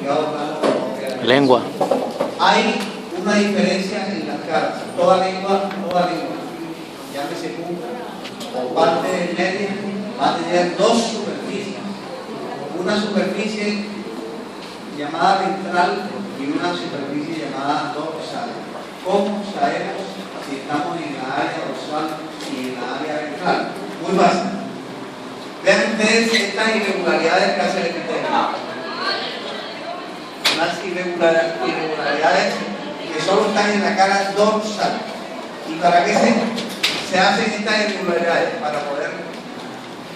certificado plano. Lengua. Hay una diferencia en las caras. Toda lengua, llámese punta o parte media, va a tener dos superficies. Una superficie llamada ventral y una superficie llamada dorsal. ¿Cómo sabemos si estamos en la área dorsal y en la área ventral? Muy básico. Vean ustedes estas irregularidades que hace el epitelio. Unas irregularidades que solo están en la cara dorsal. ¿Y para qué se hacen estas irregularidades? Para poder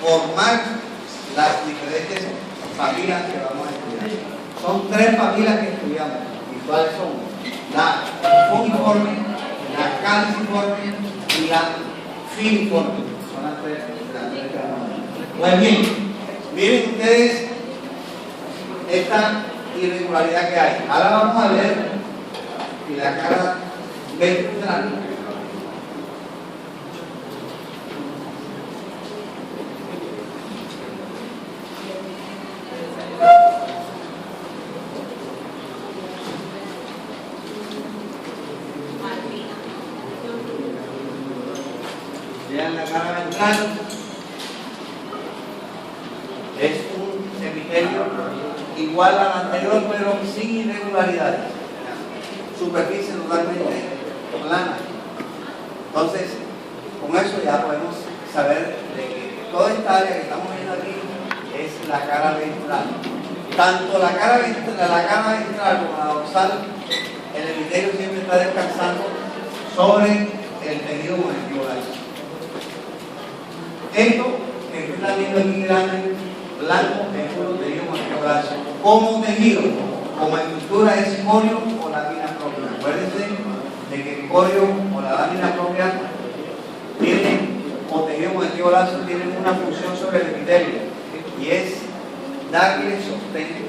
formar las diferentes papilas que vamos a estudiar. Son tres papilas que estudiamos. ¿Y cuáles son? La fungiforme, la calciforme y la filiforme. Son las tres que vamos a ver. Pues bien, miren ustedes esta irregularidad que hay. Ahora vamos a ver la cara ventral. Vean la cara ventral. Es un epitelio igual al anterior, pero sin irregularidades. Superficie totalmente plana. Entonces, con eso ya podemos saber de que toda esta área que estamos viendo aquí es la cara ventral. Tanto la cara ventral como la dorsal, el epitelio siempre está descansando sobre el tejido conectivo laxo. Esto que están viendo aquí grande, blanco, es un tejido conectivo laxo. Como tejido, como estructura es corio o lámina propia. Acuérdense de que el corio o la lámina propia tienen, o tejido conectivo laxo, tienen una función sobre el epitelio y es darle sostén,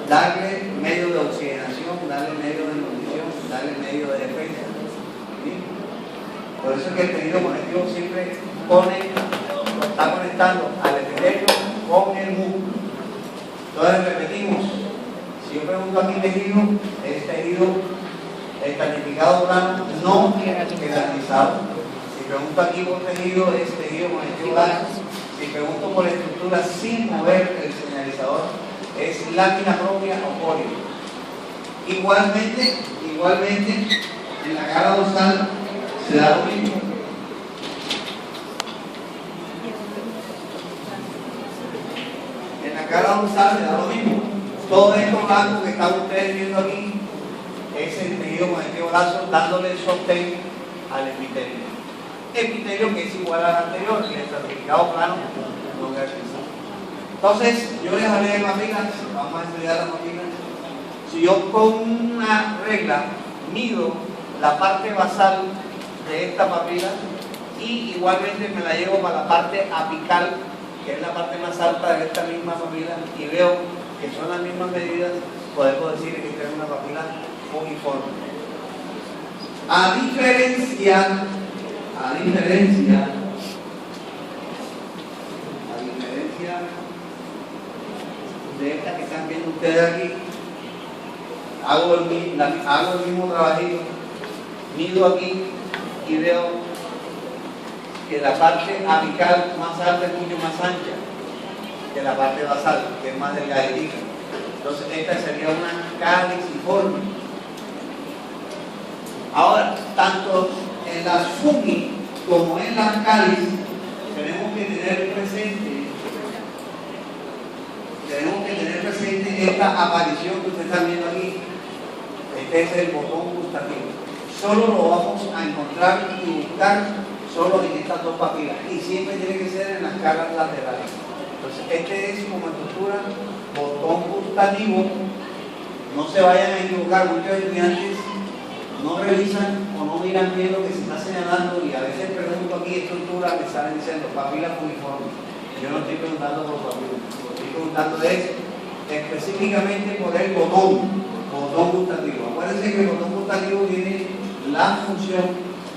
darle medio de oxigenación, darle medio de nutrición, darle medio de defensa. ¿Sí? Por eso es que el tejido conectivo siempre está conectando al epitelio con el músculo. Entonces repetimos, si yo pregunto aquí tejido, es tejido estratificado plano no quedanizado. Si pregunto aquí por tejido, es tejido conectivo laxo. Si pregunto por estructura sin mover el señalizador, es lámina propia o corio. Igualmente, en la cara dorsal se da lo mismo. En la cara dorsal se da lo mismo. Todo esto blanco que están ustedes viendo aquí es el tejido conectivo laxo dándole sostén al epitelio. Epitelio que es igual al anterior, el estratificado plano no quedanizado. Entonces, yo les hablé de papilas, vamos a estudiar las papilas. Si yo con una regla mido la parte basal de esta papila y igualmente me la llevo para la parte apical, que es la parte más alta de esta misma papila, y veo que son las mismas medidas, podemos decir que esta es una papila uniforme. A diferencia de esta que están viendo ustedes aquí, hago el mismo trabajito, mido aquí y veo que la parte apical más alta es mucho más ancha que la parte basal, que es más delgadita. Entonces esta sería una caliciforme. Ahora, tanto en las fungi como en las cáliz tenemos que tener presente esta aparición que ustedes están viendo aquí. Este es el botón gustativo. Solo lo vamos a encontrar y buscar solo en estas dos papilas y siempre tiene que ser en las caras laterales. Entonces este es como estructura botón gustativo. No se vayan a equivocar, muchos estudiantes no revisan o no miran bien lo que se está señalando y a veces pregunto aquí estructura, me salen diciendo papila uniforme. Yo no estoy preguntando por papila, estoy preguntando específicamente por el botón gustativo. Acuérdense que el botón gustativo tiene la función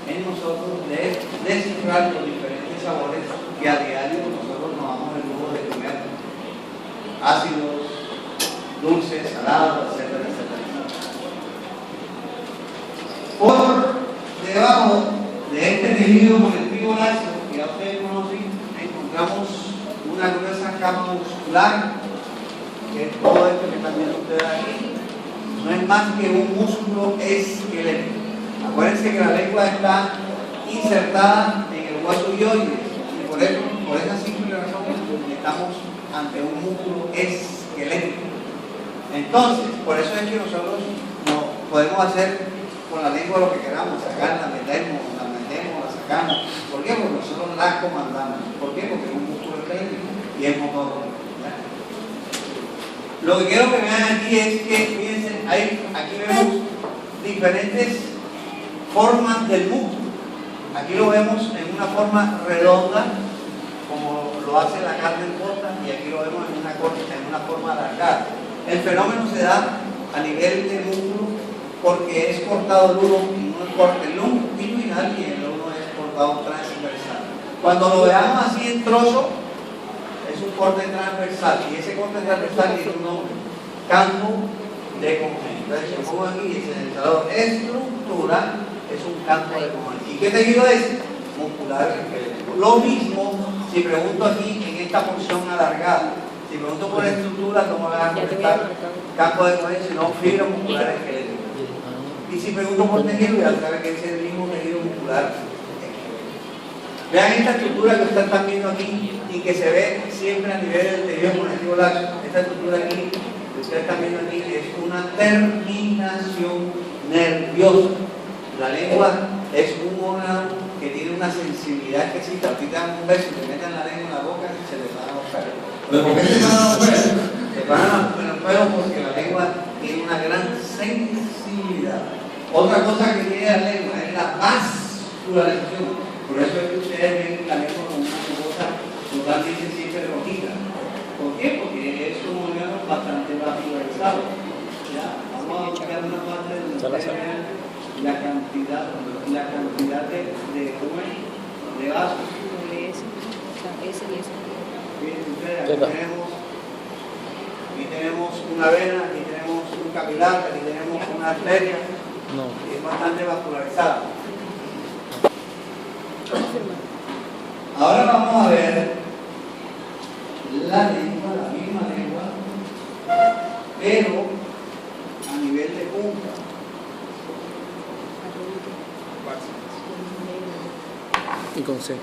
en nosotros de descifrar los diferentes sabores que a diario nosotros nos damos el lujo de comer. Ácidos, dulce, salado, etcétera, etcétera. Por debajo de este tejido conectivo lacio que ya ustedes conocen, encontramos una gruesa capa muscular, que es todo esto que están viendo ustedes aquí. No es más que un músculo esquelético. Acuérdense que la lengua está insertada en el hueso hyoides y por esa simple razón estamos ante un músculo esquelético. Entonces, por eso es que nosotros no podemos hacer con la lengua lo que queramos, sacarla, la metemos, la sacamos. ¿Por qué? Porque nosotros la comandamos. ¿Por qué? Porque es un músculo esquelético y es motor. Lo que quiero que vean aquí es que, fíjense, aquí vemos diferentes formas del músculo. Aquí lo vemos en una forma redonda, como lo hace la carne corta, y aquí lo vemos en una forma alargada. El fenómeno se da a nivel del músculo porque es cortado el uno, y uno es corte el longitudinal y el uno es cortado transversal. Cuando lo veamos así en trozo, es un corte transversal, y ese corte transversal tiene un nombre: campo de congénito. Entonces, si pongo aquí, dice en el salón, estructura, es un campo de congénito. ¿Y qué tejido es? Muscular esquelético. Lo mismo si pregunto aquí en esta porción alargada. Si pregunto por estructura, no me van a contestar campo de congénito, sino fibra muscular esquelética. Y si pregunto por tejido, ya saben que es el mismo tejido muscular. Vean esta estructura que ustedes están viendo aquí y que se ve siempre a nivel del tejido conectivo lacio. Esta estructura aquí, que ustedes están viendo aquí, es una terminación nerviosa. La lengua es un órgano que tiene una sensibilidad que si te dan un beso y te meten la lengua en la boca, se les van a los pelos. ¿Pero por qué se van a los pelos? Se van a los pelos porque la lengua tiene una gran sensibilidad. Otra cosa que tiene la lengua es la vascularización. Por eso es que ustedes ven la lengua como una cosa totalmente siempre rojita. ¿Por qué? Porque es un órgano bastante vascularizado. Ya, vamos a buscar una parte donde ustedes vean la cantidad de vasos. Aquí tenemos una vena, aquí tenemos un capilar, aquí tenemos una arteria. Es bastante vascularizada. Ahora vamos a ver la lengua, la misma lengua, pero a nivel de punta. Y con C.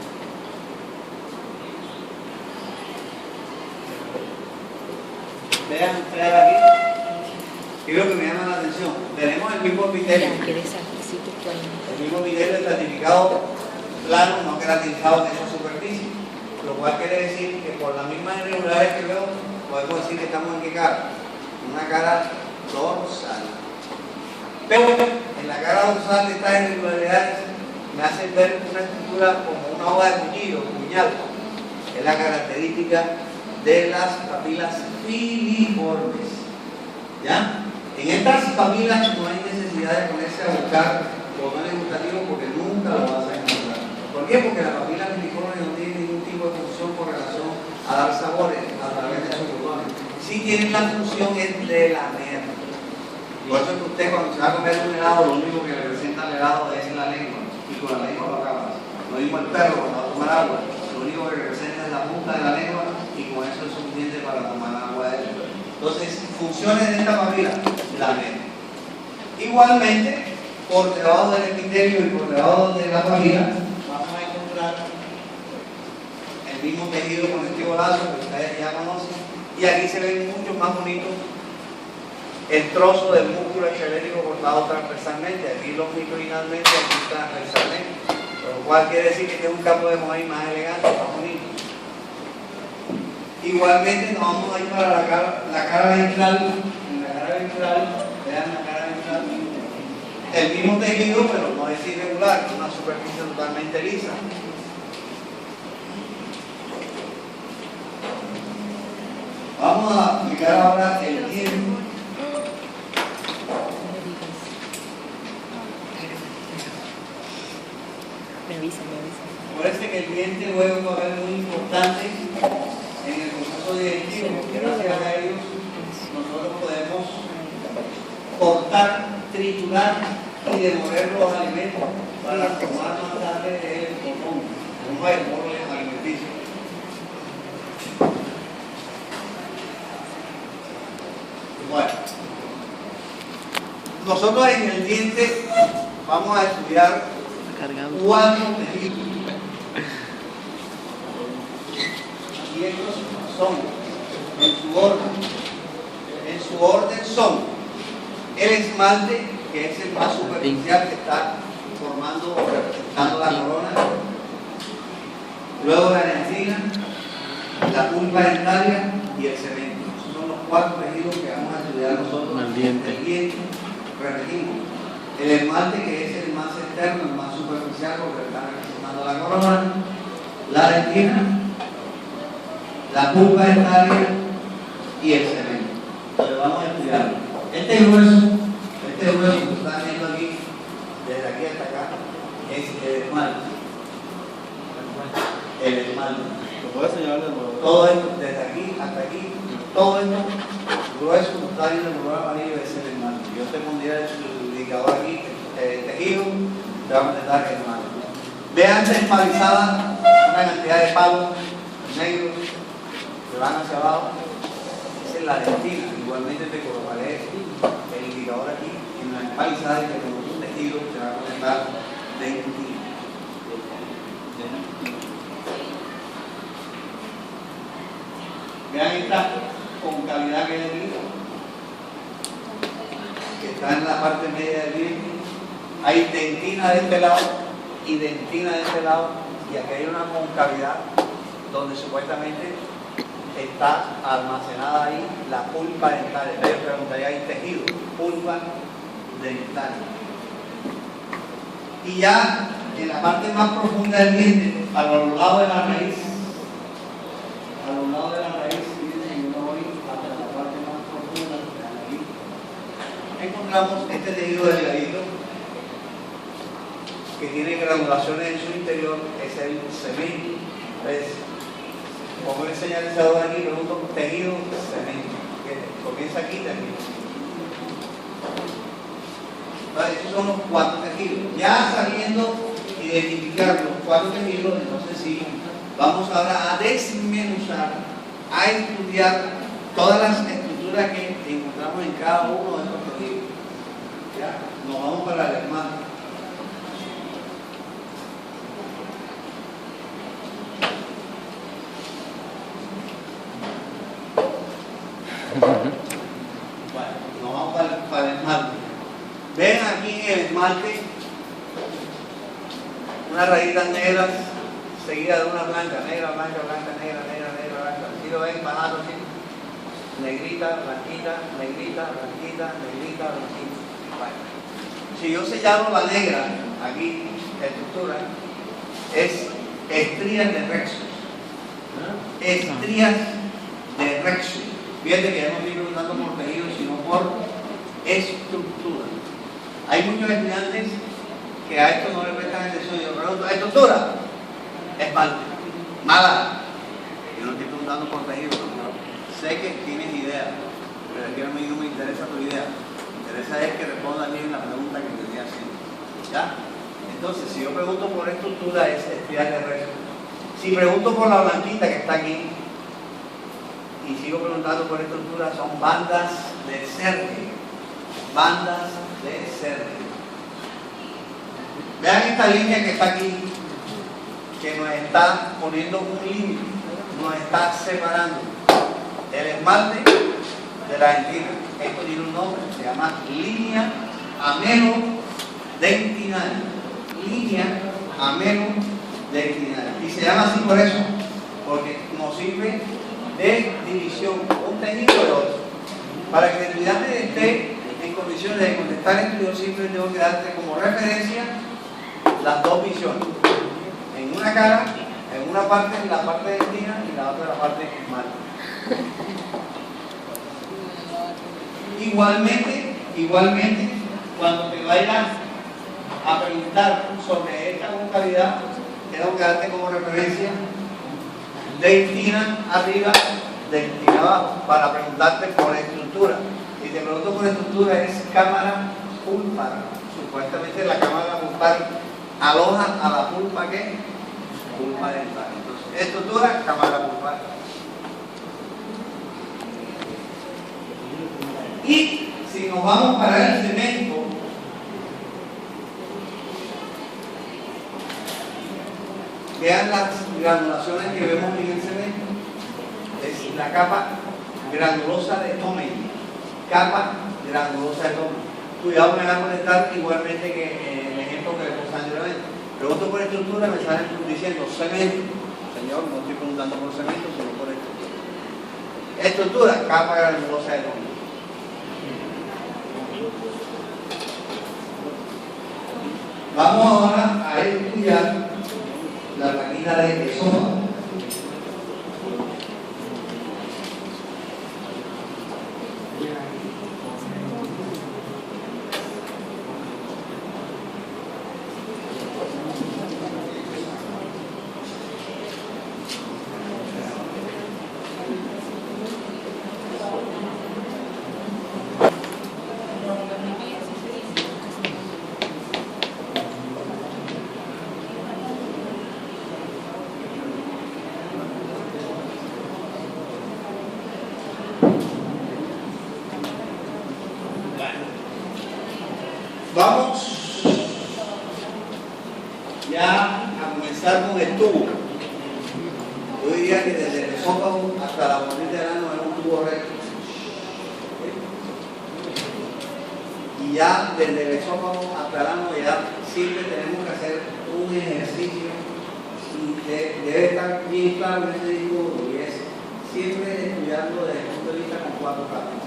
Vean ustedes aquí, y lo que me llama la atención, tenemos el mismo epitelio. El mismo epitelio estratificado plano, no queratinizado en esa superficie. Lo cual quiere decir que por las mismas irregularidades que veo, podemos decir que estamos en qué cara. Una cara dorsal. Pero en la cara dorsal de estas irregularidades me hacen ver una estructura como una hoja de cuchillo, puñal. Es la característica de las papilas filiformes. ¿Ya? En estas papilas no hay necesidad de ponerse a buscar botones gustativos porque nunca lo vas a encontrar. ¿Por qué? Porque la papila filiforme no tiene ningún tipo de función con relación a dar sabores a través de sus botones. Sí tienen la función es de lamer. Por eso es que usted cuando se va a comer un helado, lo único que representa el helado es la lengua. Y con la lengua lo acabas. Lo mismo el perro cuando va a tomar agua. Lo único que representa es la punta de la lengua y con eso es suficiente para tomar agua de él. Entonces, funciones de esta papila, lamer. Igualmente, por debajo del epitelio y por debajo de la papila, vamos a encontrar el mismo tejido conectivo lacio que ustedes ya conocen. Y aquí se ven mucho más bonitos el trozo del músculo esquelético cortado transversalmente, aquí longitudinalmente, aquí transversalmente, lo cual quiere decir que tiene un campo de Mohs más elegante, más bonito. Igualmente nos vamos a ir para la cara ventral. En la cara ventral, vean la cara ventral, el mismo tejido, pero no es irregular, es una superficie totalmente lisa. Vamos a aplicar ahora el tiempo. Me avisa. Parece que el diente juega un papel muy importante en el proceso digestivo, porque gracias a ellos nosotros podemos triturar y demoler los alimentos para tomar más tarde el cordón, como el borde alimenticio. Bueno, nosotros en el diente vamos a estudiar 4 tejidos. Y estos son, en su orden son el esmalte, que es el más superficial que está formando o representando la corona, luego la dentina, la pulpa dentaria y el cemento. Esos son los 4 tejidos que vamos a estudiar nosotros. El diente, repetimos, el esmalte, que es el más externo, el más superficial, porque está representando la corona, la dentina, la pulpa dentaria y el cemento. Entonces vamos a estudiarlo. Este hueso que están viendo aquí, desde aquí hasta acá, es el esmalte. El esmalte. ¿Lo puedes señalar de nuevo? Todo esto, desde aquí hasta aquí, todo esto grueso que está viendo el color amarillo es el esmalte. Yo te pondría el indicador aquí, el tejido, te va a presentar el esmalte. Vean esmalizada una cantidad de palos negros que van hacia abajo. Esa es la dentina. Igualmente te colocaré el indicador aquí en la empalizada y te coloco un tejido que te va a presentar dentina. Vean esta concavidad que hay aquí, que está en la parte media del diente. Hay dentina de este lado y dentina de este lado, y aquí hay una concavidad donde supuestamente está almacenada ahí la pulpa dentaria. Yo preguntaría, ¿hay tejido? Pulpa dentaria. Y ya en la parte más profunda del diente, a los lados de la raíz, miren, yo me voy hasta la parte más profunda de la nariz, encontramos este tejido delgadito que tiene granulaciones en su interior, es el cemento. ¿Ves? Pongo el señalizador aquí, pregunto tejido cemento, que comienza aquí y termina. Vale, esos son los 4 tejidos. Ya sabiendo identificar los 4 tejidos, entonces sí, vamos ahora a desmenuzar, a estudiar todas las estructuras que encontramos en cada uno de estos tejidos. Ya, nos vamos para el esmalte. Bueno, nos vamos para el esmalte. Ven aquí en el esmalte unas rayitas negras seguidas de una blanca, negra, blanca, blanca, negra, negra, negra, blanca. ¿Sí lo ven? Bajando así. Negrita, blanquita, negrita, blanquita, negrita, blanquita. Bueno. Si yo señalo la negra, aquí, estructura, es estrías de Rexus. Estrías de Rexus. Fíjate que ya no estoy preguntando por tejido, sino por estructura. Hay muchos estudiantes que a esto no le prestan atención. Yo pregunto, ¿estructura? Esmalte. Mala. Yo no estoy preguntando por tejido, no. Sé que tienes idea, pero aquí a mí no me interesa tu idea. Me interesa es que respondas bien la pregunta que te estoy haciendo. ¿Ya? Entonces, si yo pregunto por estructura, es estrías de Rexus. Si pregunto por la blanquita que está aquí, y sigo preguntando por estructura, son bandas de Serge. Bandas de Serge. Vean esta línea que está aquí, que nos está poniendo un límite, nos está separando el esmalte de la dentina. Esto tiene un nombre, se llama línea amelo-dentinaria. Línea amelo-dentinaria. Y se llama así por eso, porque nos sirve de división, un tejido de otro. Para que el estudiante esté en condiciones de contestar esto, yo siempre tengo que darte como referencia las 2 visiones. En una cara, en una parte, en la parte dentina, y la otra la parte esmalte. Igualmente, cuando te vayas a preguntar sobre esta concavidad, tengo que darte como referencia dentina arriba, dentina abajo, para preguntarte por estructura. Si te pregunto por estructura, es cámara pulpar. Supuestamente la cámara pulpar aloja a la pulpa, ¿qué? Pulpa dental. Entonces, estructura, cámara pulpar. Y si nos vamos para el cemento, vean las granulaciones que vemos en el cemento. Es la capa granulosa de Tomei. Capa granulosa de Tomei. Cuidado, me va a molestar igualmente que el ejemplo que le puse anteriormente. Pregunto por estructura, me salen diciendo cemento. Señor, no estoy preguntando por cemento, sino por estructura. Estructura, capa granulosa de Tomei. Vamos ahora a estudiar la máquina de esófago. Vamos ya a comenzar con el tubo. Yo diría que desde el esófago hasta la bolita del ano es un tubo recto. Y ya desde el esófago hasta el ano ya siempre tenemos que hacer un ejercicio y debe estar bien claro en ese dibujo, y es siempre estudiando desde el punto de vista con 4 capas.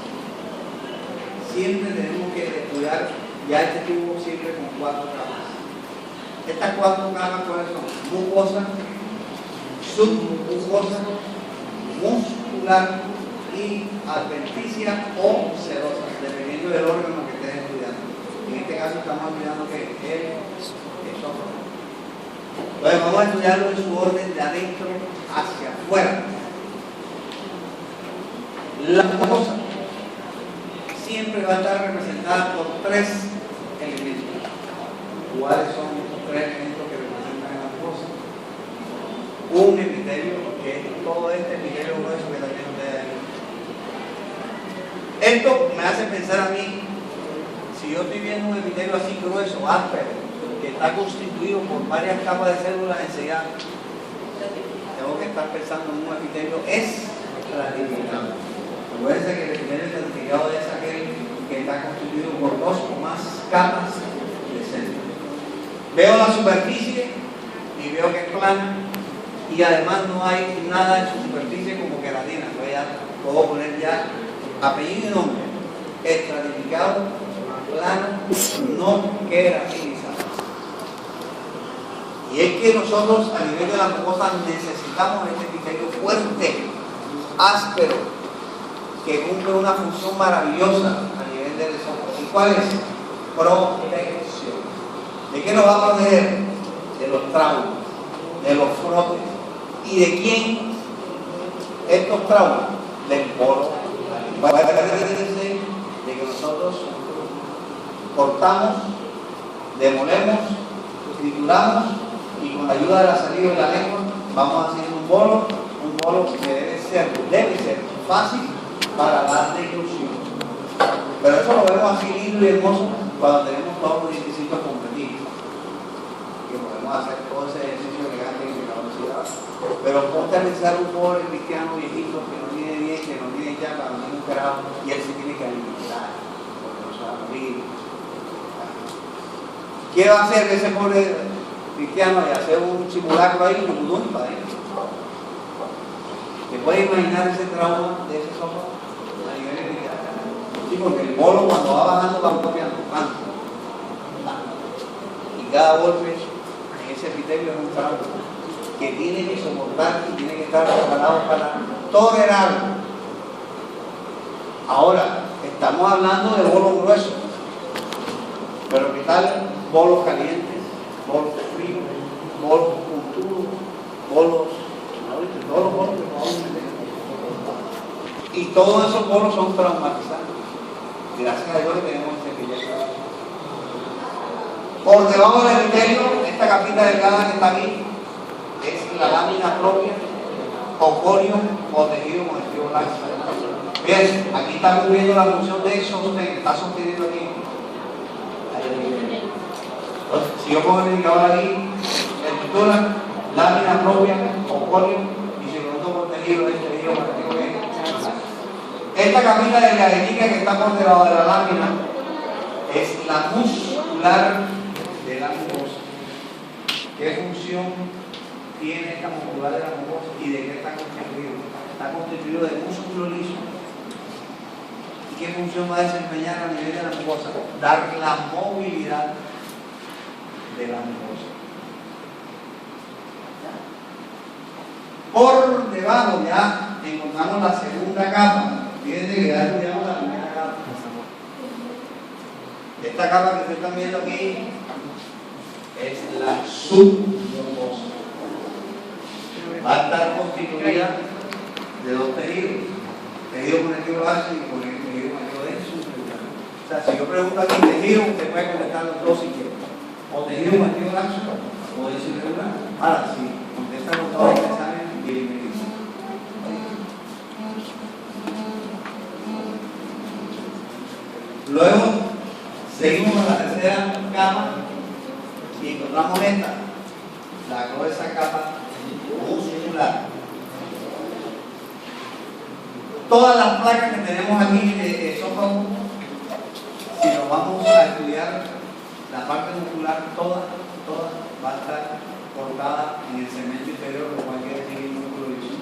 Siempre tenemos que estudiar ya este tubo siempre con 4 capas. Estas 4 capas, ¿cuáles son? Mucosa, submucosa, muscular y adventicia o serosa, dependiendo del órgano que estés estudiando. En este caso estamos estudiando que el esófago. Entonces vamos a estudiarlo en su orden de adentro hacia afuera. La mucosa siempre va a estar representada por 3 elementos. ¿Cuáles son estos 3 elementos que representan a la mucosa? Un epitelio, que es todo este epitelio grueso que también ustedes ven. Esto me hace pensar a mí, si yo estoy viendo un epitelio así grueso, áspero, que está constituido por varias capas de células enseguida, tengo que estar pensando en un epitelio estratificado. Recuerden que el epitelio estratificado es aquel que está constituido por 2 o más capas de células. Veo la superficie y veo que es plana, y además no hay nada en su superficie como queratina. Puedo poner ya apellido y nombre: estratificado, plano, no queratinizado. Y es que nosotros a nivel de la mucosa necesitamos este epitelio fuerte, áspero, que cumple una función maravillosa a nivel del esófago. ¿Y cuál es? Protección. ¿De qué nos va a proteger? De los traumas, de los frotes. ¿Y de quién? Estos traumas, del polo. De que nosotros cortamos, demolemos, trituramos, y con la ayuda de la saliva y la lengua vamos haciendo un bolo que debe ser fácil para la deglución. Pero eso lo vemos así lindo y hermoso cuando tenemos todos los dientecitos competidos, que podemos hacer todo ese ejercicio elegante que acabamos de decir. Pero ponte a pensar un pobre cristiano viejito que no tiene dientes, que no tiene llaga, no tiene un carajo, y él se tiene que alimentar, porque no se va a morir. ¿Qué va a hacer ese pobre cristiano? Y hacer un simulacro ahí, un budón para él. ¿Se puede imaginar ese trauma de ese esófago a nivel cristiano? Sí, porque el bolo cuando va bajando va golpeando, y cada golpe en ese epitelio es un trauma que tiene que soportar y tiene que estar preparado para tolerarlo. Ahora, estamos hablando de bolos gruesos, pero ¿qué tal bolos calientes, bolos fríos, bolos puntudos, bolos, todos los bolos que podamos meter? Y todos esos bolos son traumatizantes. Gracias a Dios tenemos este epitelio. Por debajo del epitelio, esta capita delgada que está aquí, es la lámina propia, o corio, o tejido conectivo laxo. Bien, aquí está cumpliendo la función de sostén, está sosteniendo aquí. Entonces, si yo pongo el indicador aquí, estructura, lámina propia, o corio, y si lo tomo tejido, es tejido conectivo laxo. Esta capita de galenica que está por debajo de la lámina es la muscular de la mucosa. ¿Qué función tiene esta muscular de la mucosa y de qué está constituido? Está constituido de músculo liso. ¿Y qué función va a desempeñar a nivel de la mucosa? Dar la movilidad de la mucosa. Por debajo ya encontramos la segunda capa. Fíjense que ya estudiamos la primera capa. Esta capa que ustedes están viendo aquí es la submucosa. Va a estar constituida de dos tejidos: tejido conectivo laxo y tejido conectivo denso. O sea, si yo pregunto aquí tejido, usted puede contestar los dos si quiere. O tejido conectivo laxo o denso irregular. Ahora, si contestan los dos en el examen, bienvenido. Luego seguimos con la tercera capa y encontramos esta, la gruesa capa muscular. Todas las placas que tenemos aquí son, si nos vamos a estudiar la parte muscular, toda va a estar cortada en el segmento inferior, lo cual quiere decir el músculo liso.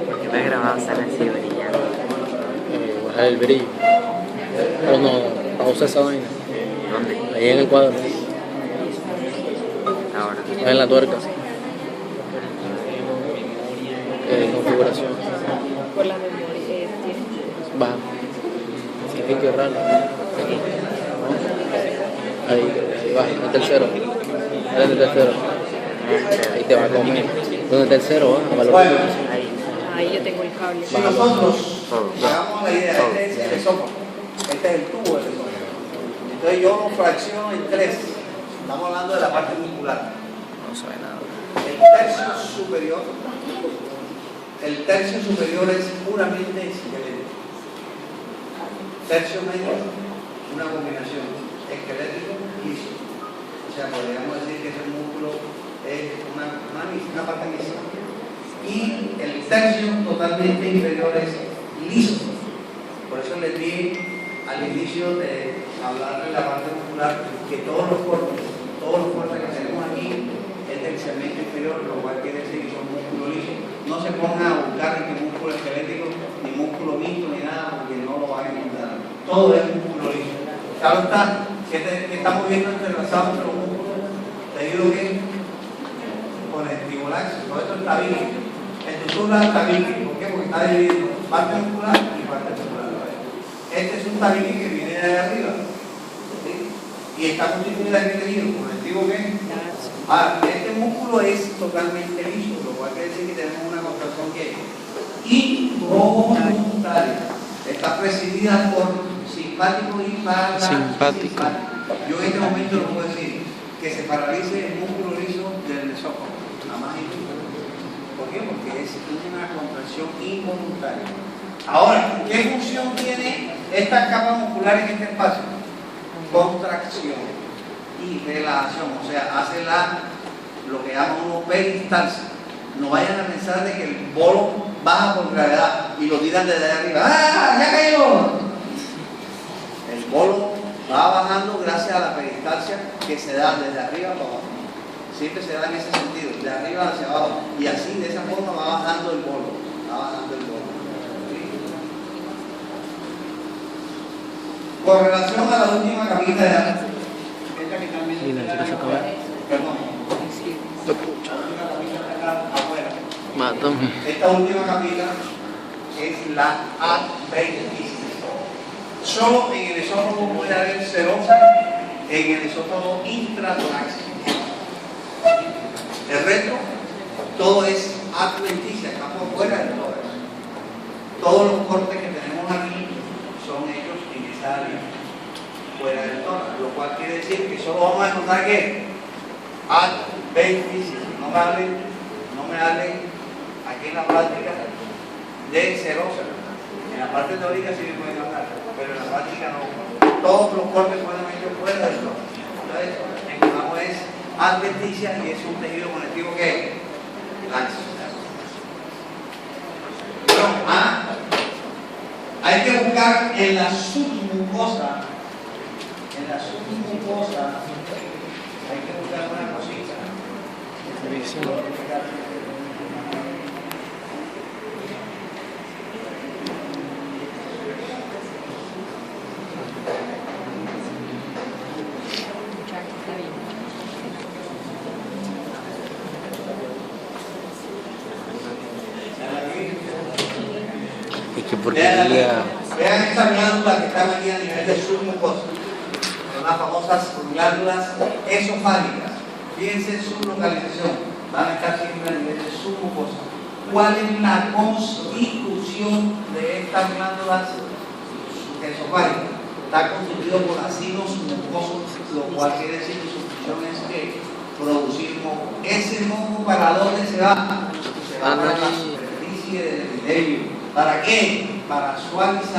Porque me grabado sale así brillando. Bajar el brillo. O no, pausa esa vaina. ¿Dónde? Ahí en el cuadro. Ahora. En la tuerca. Configuración. Por la memoria tiene. Baja. Significa que raro. Ahí baja. El tercero. Ahí el tercero. Ahí te va a comer. ¿Dónde está el cero? Bueno, Ahí yo tengo el cable. si nosotros hagamos la idea, este es el esófago, este es el tubo del esófago. Entonces yo lo fracciono en tres. Estamos hablando de la parte muscular. No sabe nada. El tercio superior es puramente esquelético. Tercio medio, una combinación esquelético liso. O sea, podríamos decir que ese músculo es una parte lisa. Y el tercio totalmente inferior es liso. Por eso les di al inicio de hablar de la parte muscular que todos los cortes que tenemos aquí es del segmento inferior, lo cual quiere decir que son músculos lisos. No se pongan a buscar ni músculo esquelético, ni músculo mixto, ni nada, porque no lo van a encontrar. Todo es músculo liso. Claro está, que estamos viendo entrelazados entre los músculos, te digo que conectivo laxo, todo esto está bien. Estructura tabique, ¿por qué? Porque está dividido parte muscular y parte muscular. Este es un tabique que viene de arriba, ¿sí? Y está constituido de qué tejido, conectivo ¿qué? Este músculo es totalmente liso, lo cual quiere decir que tenemos una contracción que involuntaria. Está presidida por simpático y parasimpático. Yo en este momento no puedo decir que se paralice el músculo liso del esófago, nada más. ¿Por qué? Porque es una contracción involuntaria. Ahora, ¿qué función tiene esta capa muscular en este espacio? Contracción y relajación, o sea, hace lo que llamamos peristalsis. No vayan a pensar de que el bolo baja por gravedad y lo tiran desde arriba. ¡Ah! ¡Ya cayó! El bolo va bajando gracias a la peristalsia que se da desde arriba para abajo. Siempre se da en ese sentido, de arriba hacia abajo. Y así, de esa forma, va bajando el bolo. ¿Sí? Con relación a la última capita de esta que también perdón. La última capita de acá afuera. Mátame. Esta última capita es la adventicia. Solo en el esófago puede haber serosa, en el esófago intratorácico. El resto, todo es adventicia, está por fuera de todo eso. Todos los cortes que tenemos aquí son hechos en esa área, fuera del tórax, lo cual quiere decir que solo vamos a encontrar que adventicia. No me hablen aquí en la práctica de serosa. En la parte teórica sí me pueden hablar, pero en la práctica no. Todos los cortes fueron hechos fuera del tórax. Entonces, encontramos es adventicia y es un tejido conectivo que es laxo. Hay que buscar en la submucosa, hay que buscar una cosita. Qué porquería. Vean estas glándulas que están aquí a nivel de submucosa. Son las famosas glándulas esofágicas. Fíjense su localización. Van a estar siempre a nivel de submucosa. ¿Cuál es la constitución de estas glándulas esofágicas? Está constituido por ácidos mucosos, lo cual quiere decir que su función es que producir moco. Ese moco, ¿para dónde se va? Se va para la superficie del epitelio. ¿Para qué? Para suavizar